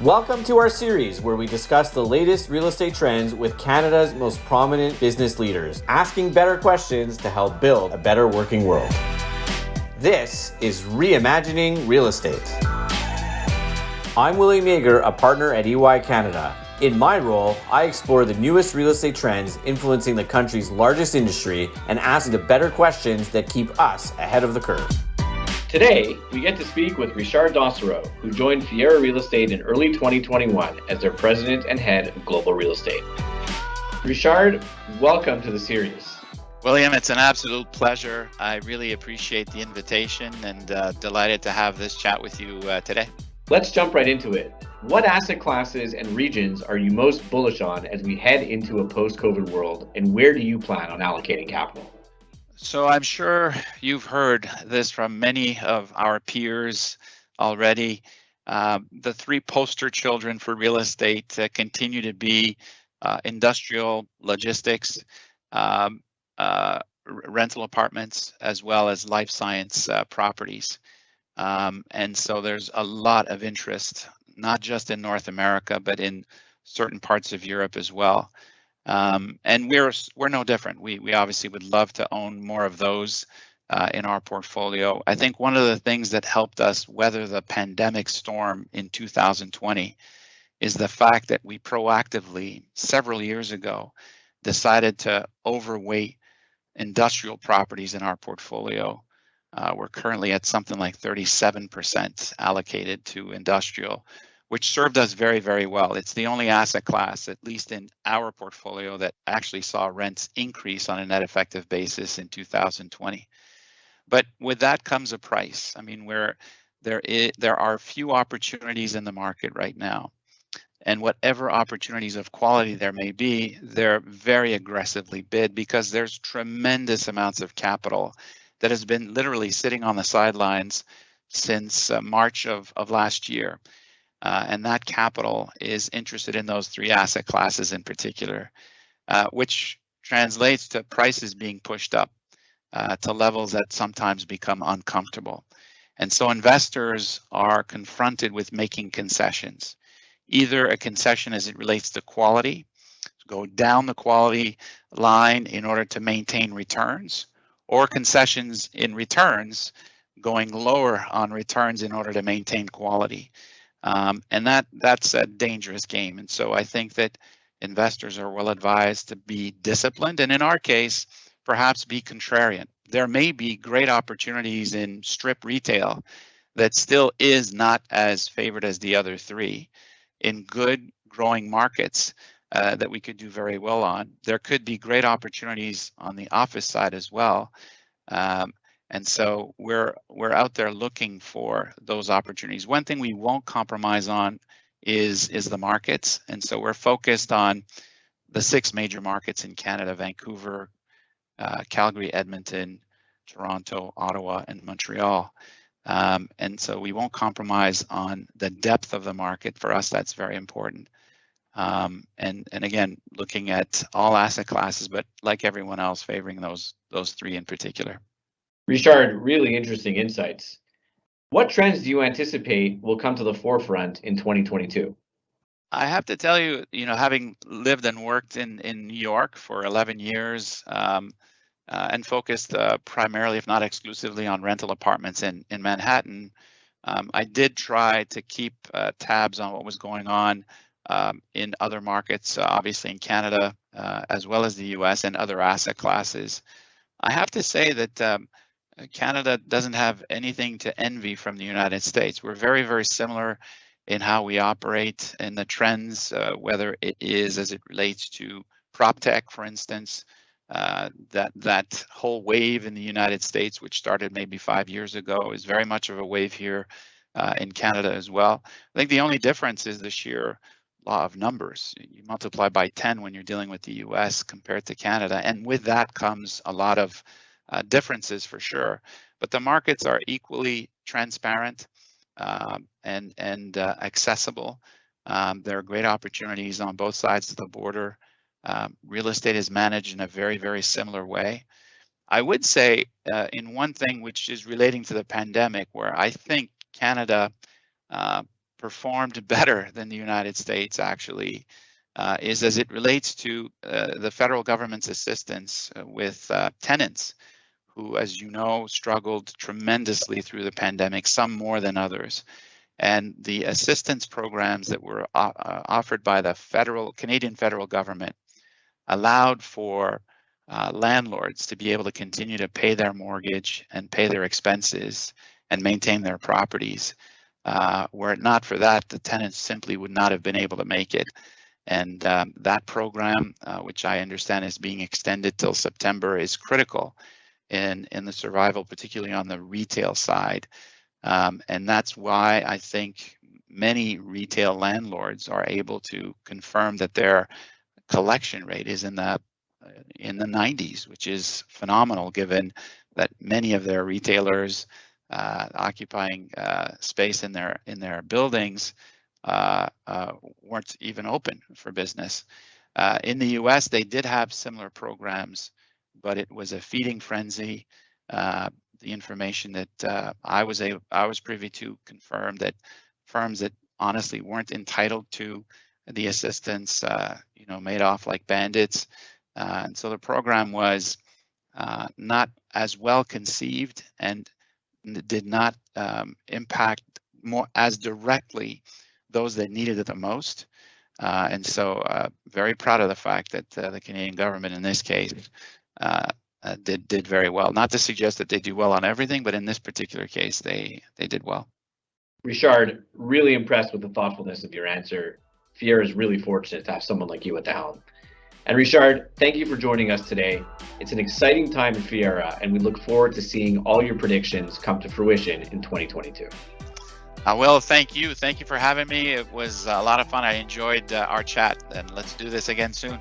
Welcome to our series where we discuss the latest real estate trends with Canada's most prominent business leaders, asking better questions to help build a better working world. This is REimagining Real Estate. I'm William Yeager, a partner at EY Canada. In my role, I explore the newest real estate trends influencing the country's largest industry and ask the better questions that keep us ahead of the curve. Today, we get to speak with Richard Dansereau, who joined Fiera Real Estate in early 2021 as their president and head of global real estate. Richard, welcome to the series. William, it's an absolute pleasure. I really appreciate the invitation and delighted to have this chat with you today. Let's jump right into it. What asset classes and regions are you most bullish on as we head into a post-COVID world, and where do you plan on allocating capital? So I'm sure you've heard this from many of our peers already. The three poster children for real estate continue to be industrial, logistics, rental apartments, as well as life science properties. And so there's a lot of interest, not just in North America, but in certain parts of Europe as well. And we're no different. We obviously would love to own more of those in our portfolio. I think one of the things that helped us weather the pandemic storm in 2020 is the fact that we proactively, several years ago, decided to overweight industrial properties in our portfolio. We're currently at something like 37% allocated to industrial, which served us very, very well. It's the only asset class, at least in our portfolio, that actually saw rents increase on a net effective basis in 2020. But with that comes a price. I mean, where there are few opportunities in the market right now. And whatever opportunities of quality there may be, they're very aggressively bid because there's tremendous amounts of capital that has been literally sitting on the sidelines since March of last year. And that capital is interested in those three asset classes in particular, which translates to prices being pushed up to levels that sometimes become uncomfortable. And so investors are confronted with making concessions, either a concession as it relates to quality, go down the quality line in order to maintain returns, or concessions in returns, going lower on returns in order to maintain quality. And that's a dangerous game. And so I think that investors are well advised to be disciplined, and in our case, perhaps be contrarian. There may be great opportunities in strip retail that still is not as favored as the other three in good growing markets that we could do very well on. There could be great opportunities on the office side as well. And so we're out there looking for those opportunities. One thing we won't compromise on is the markets. And so we're focused on the 6 major markets in Canada: Vancouver, Calgary, Edmonton, Toronto, Ottawa, and Montreal. And so we won't compromise on the depth of the market. For us, that's very important. And again, looking at all asset classes, but like everyone else, favoring those 3 in particular. Richard, really interesting insights. What trends do you anticipate will come to the forefront in 2022? I have to tell you, having lived and worked in New York for 11 years and focused primarily, if not exclusively, on rental apartments in Manhattan, I did try to keep tabs on what was going on in other markets, obviously in Canada, as well as the US and other asset classes. I have to say that Canada doesn't have anything to envy from the United States. We're very, very similar in how we operate and the trends, whether it is as it relates to prop tech, for instance, that whole wave in the United States, which started maybe 5 years ago, is very much of a wave here in Canada as well. I think the only difference is the sheer law of numbers. You multiply by 10 when you're dealing with the US compared to Canada. And with that comes a lot of differences for sure. But the markets are equally transparent and accessible. There are great opportunities on both sides of the border. Real estate is managed in a very, very similar way. I would say in one thing which is relating to the pandemic, where I think Canada performed better than the United States actually is as it relates to the federal government's assistance with tenants who, as you know, struggled tremendously through the pandemic, some more than others. And the assistance programs that were offered by the Canadian federal government allowed for landlords to be able to continue to pay their mortgage and pay their expenses and maintain their properties. Were it not for that, the tenants simply would not have been able to make it. And that program, which I understand is being extended till September, is critical in the survival, particularly on the retail side. And that's why I think many retail landlords are able to confirm that their collection rate is in the 90s, which is phenomenal given that many of their retailers occupying space in their buildings weren't even open for business. In the US, they did have similar programs, but it was a feeding frenzy. The information that I was privy to confirmed that firms that honestly weren't entitled to the assistance, made off like bandits. And so the program was not as well conceived and did not impact more as directly those that needed it the most. And so very proud of the fact that the Canadian government in this case did very well. Not to suggest that they do well on everything, but in this particular case, they did well. Richard, really impressed with the thoughtfulness of your answer. Fiera is really fortunate to have someone like you at the helm. And Richard, thank you for joining us today. It's an exciting time in Fiera, and we look forward to seeing all your predictions come to fruition in 2022. Well, thank you. Thank you for having me. It was a lot of fun. I enjoyed our chat, and let's do this again soon.